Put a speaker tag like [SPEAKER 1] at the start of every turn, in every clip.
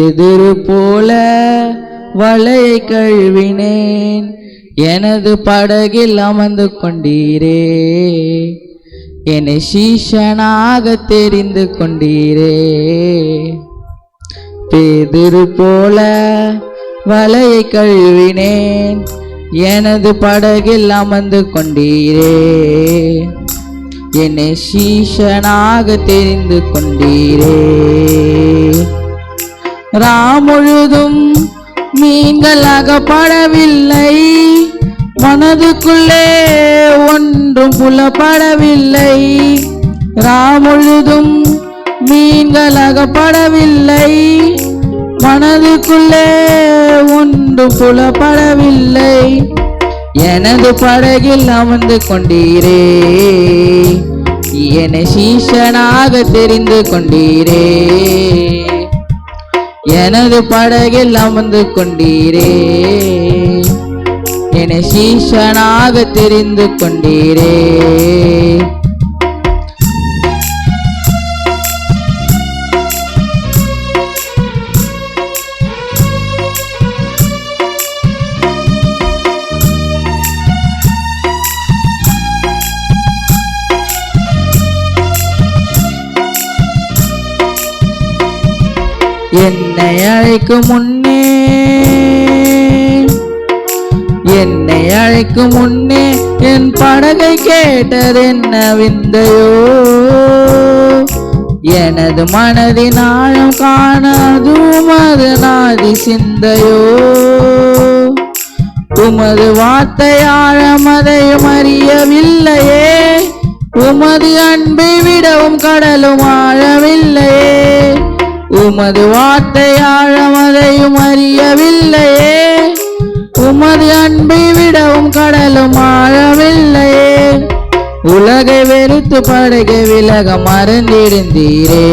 [SPEAKER 1] பேதுரு போல வலையை கழுவினேன், எனது படகில் அமர்ந்து கொண்டீரே. என்னை சீஷனாக தெரிந்து கொண்டீரே. பேதுரு போல வலையை கழுவினேன், எனது படகில் அமர்ந்து கொண்டீரே. என்னை சீஷனாக தெரிந்து கொண்டீரே. ராமுழுதும் மீன்கள் அகப்படவில்லை, மனதுக்குள்ளே ஒன்றும் புலப்படவில்லை. ராமுழுதும் மீன்கள் அகப்படவில்லை, மனதுக்குள்ளே ஒன்றும் புலப்படவில்லை. எனது படகில் அமர்ந்து கொண்டீரே, என்னை சீஷனாக தெரிந்து கொண்டீரே. எனது படகில் அமர்ந்து கொண்டீரே, என்னை சீஷனாக தெரிந்து கொண்டீரே. என்னை அழைக்கும் முன்னே, என்னை அழைக்கும் முன்னே என் படகை கேட்டதென்ன விந்தையோ. எனது மனதின் ஆழம் காணதும் அது நாதி சிந்தையோ. உமது வார்த்தை ஆழம் அதையும் அறியவில்லையே, உமது அன்பை விடவும் கடலும் ஆழவில்லையே. உமது வார்த்தை ஆழம் அதையும் அறியவில்லையே, உமது அன்பை விடவும் கடலும் ஆழவில்லையே. உலகை வெறுத்து படகை விலக மறந்திருந்தீரே,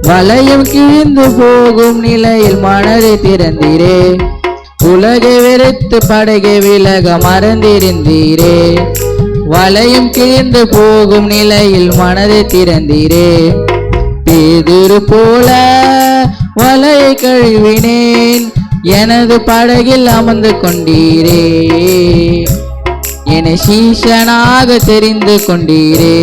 [SPEAKER 1] வலையும் கிழிந்து போகும் நிலையில் மனதை திறந்தீரே. உலகை வெறுத்து படகை விலக மறந்திருந்தீரே, வலையும் கிழிந்து போகும் நிலையில் மனதை திறந்தீரே. பேதுரு போல வலையை கழுவினேன், எனது படகில் அமர்ந்து கொண்டீரே. என்னை சீஷனாக தெரிந்து கொண்டீரே.